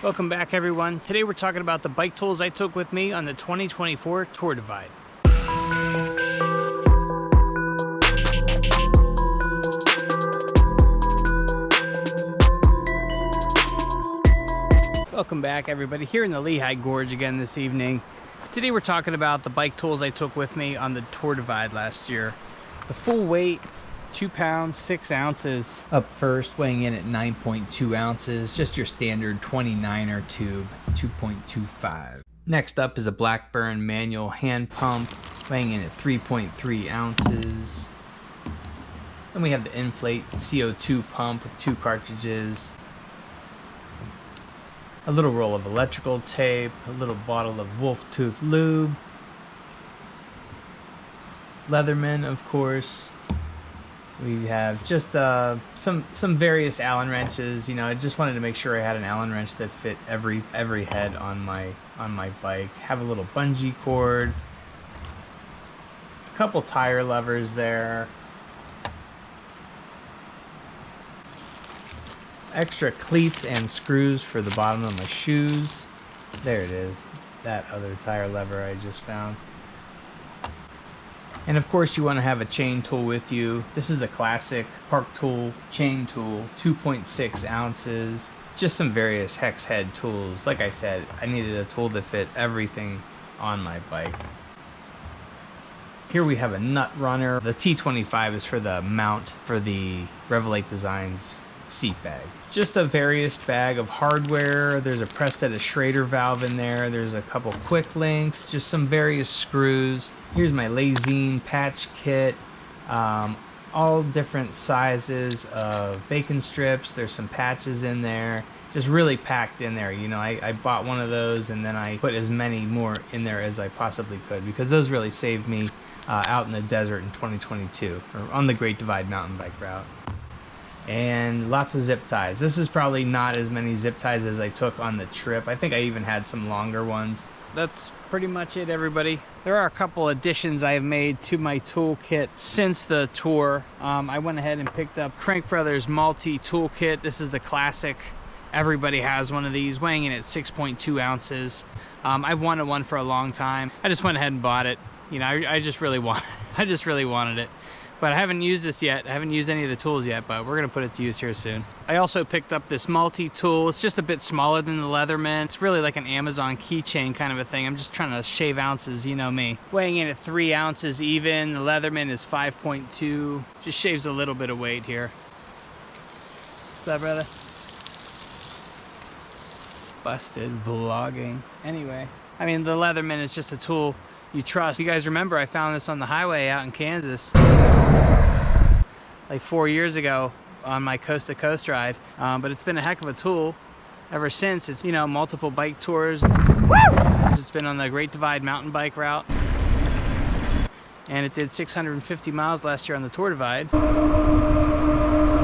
Welcome back, everyone. Today we're talking about the bike tools I took with me on the 2024 Tour Divide. Welcome back, everybody. Here in the Lehigh Gorge again this evening. Today we're talking about the bike tools I took with me on the Tour Divide last year. The full weight, 2 pounds, 6 ounces. Up first, weighing in at 9.2 ounces, just your standard 29er tube, 2.25. Next up is a Blackburn manual hand pump, weighing in at 3.3 ounces. Then we have the Inflate CO2 pump with 2 cartridges. A little roll of electrical tape, a little bottle of wolf tooth lube. Leatherman, of course. We have just some various Allen wrenches. You know, I just wanted to make sure I had an Allen wrench that fit every head on my bike. Have a little bungee cord, a couple tire levers there, extra cleats and screws for the bottom of my shoes. There it is, that other tire lever I just found. And of course you want to have a chain tool with you. This is the classic Park Tool chain tool, 2.6 ounces. Just some various hex head tools. Like I said, I needed a tool that fit everything on my bike. Here we have a nut runner. The T25 is for the mount for the Revelate Designs seat bag. Just a various bag of hardware. There's a Prestetta Schrader valve in there. There's a couple quick links, just some various screws. Here's my Lazine patch kit. All different sizes of bacon strips. There's some patches in there. Just really packed in there. You know, I bought one of those and then I put as many more in there as I possibly could, because those really saved me out in the desert in 2022 or on the Great Divide mountain bike route. And lots of zip ties. This is probably not as many zip ties as I took on the trip. I think I even had some longer ones. That's pretty much it, everybody. There are a couple additions I have made to my toolkit since the tour. I went ahead and picked up Crank Brothers Multi Toolkit. This is the classic. Everybody has one of these, weighing in at 6.2 ounces. I've wanted one for a long time. I just went ahead and bought it. You know, I just really wanted it. But I haven't used this yet. I haven't used any of the tools yet, but we're gonna put it to use here soon. I also picked up this multi-tool. It's just a bit smaller than the Leatherman. It's really like an Amazon keychain kind of a thing. I'm just trying to shave ounces, you know me. Weighing in at 3 ounces even. The Leatherman is 5.2. Just shaves a little bit of weight here. What's up, brother? Busted vlogging. Anyway, I mean, the Leatherman is just a tool you trust. You guys remember I found this on the highway out in Kansas like 4 years ago on my coast to coast ride, but it's been a heck of a tool ever since. It's, you know, multiple bike tours. It's been on the Great Divide mountain bike route, and it did 650 miles last year on the Tour Divide.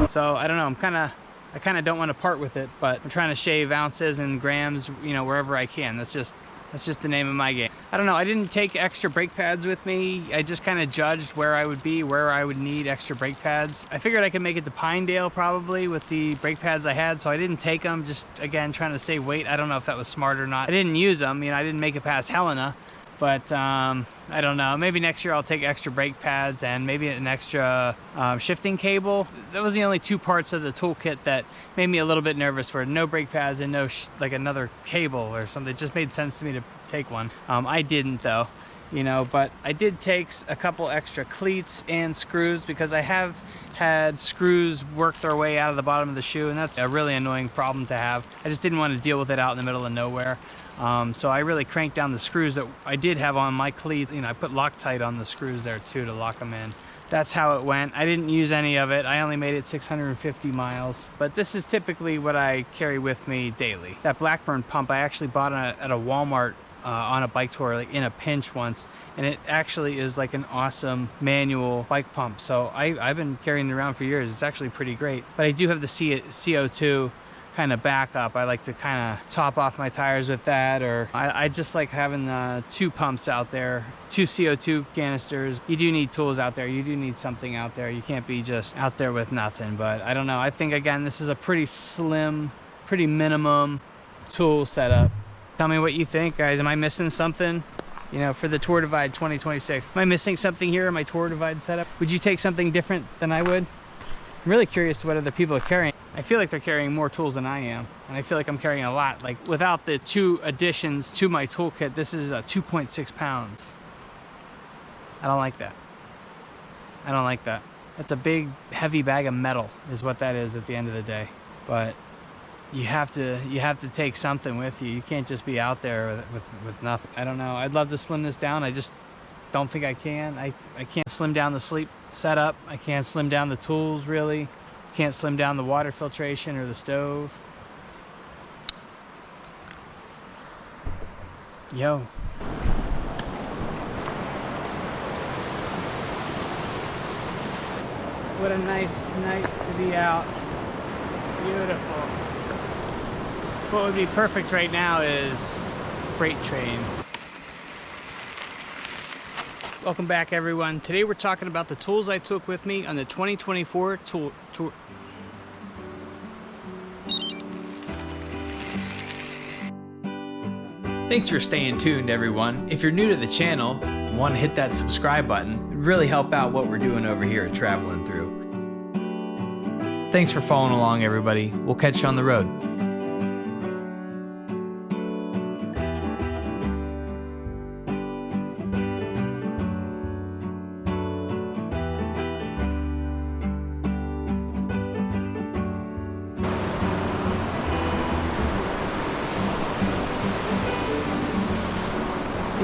So I don't know, I kind of don't want to part with it, but I'm trying to shave ounces and grams, you know, wherever I can. That's just the name of my game. I don't know, I didn't take extra brake pads with me. I just kind of judged where I would be, where I would need extra brake pads. I figured I could make it to Pinedale probably with the brake pads I had, so I didn't take them, just again, trying to save weight. I don't know if that was smart or not. I didn't use them, you know, I didn't make it past Helena, but I don't know, maybe next year I'll take extra brake pads and maybe an extra shifting cable. That was the only 2 parts of the toolkit that made me a little bit nervous, were no brake pads and no like another cable or something. It just made sense to me to take one. I didn't though, you know, but I did take a couple extra cleats and screws, because I have had screws work their way out of the bottom of the shoe, and that's a really annoying problem to have. I just didn't want to deal with it out in the middle of nowhere. So I really cranked down the screws that I did have on my cleat. You know, I put Loctite on the screws there too to lock them in. That's how it went. I didn't use any of it. I only made it 650 miles. But this is typically what I carry with me daily. That Blackburn pump I actually bought at a Walmart on a bike tour, like in a pinch once, and it actually is like an awesome manual bike pump. So I've been carrying it around for years. It's actually pretty great. But I do have the CO2 kind of backup. I like to kind of top off my tires with that, or I just like having 2 pumps out there, 2 CO2 canisters. You do need tools out there. You do need something out there. You can't be just out there with nothing. But I don't know. I think, again, this is a pretty slim, pretty minimum tool setup. Tell me what you think, guys. Am I missing something? You know, for the Tour Divide 2026. Am I missing something here in my Tour Divide setup? Would you take something different than I would? I'm really curious to what other people are carrying. I feel like they're carrying more tools than I am. And I feel like I'm carrying a lot. Like, without the 2 additions to my toolkit, this is 2.6 pounds. I don't like that. I don't like that. That's a big, heavy bag of metal is what that is at the end of the day. But you have to take something with you. You can't just be out there with nothing. I don't know. I'd love to slim this down. I just don't think I can. I can't slim down the sleep setup. I can't slim down the tools, really. Can't slim down the water filtration or the stove. Yo. What a nice night to be out. Beautiful. What would be perfect right now is freight train. Welcome back, everyone. Today we're talking about the tools I took with me on the 2024 tour. Thanks for staying tuned, everyone. If you're new to the channel, want to hit that subscribe button. It'd really help out what we're doing over here at Traveling Through. Thanks for following along, everybody. We'll catch you on the road.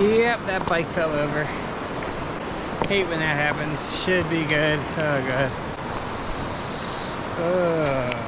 Yep, that bike fell over. Hate when that happens. Should be good. Oh, God. Ugh.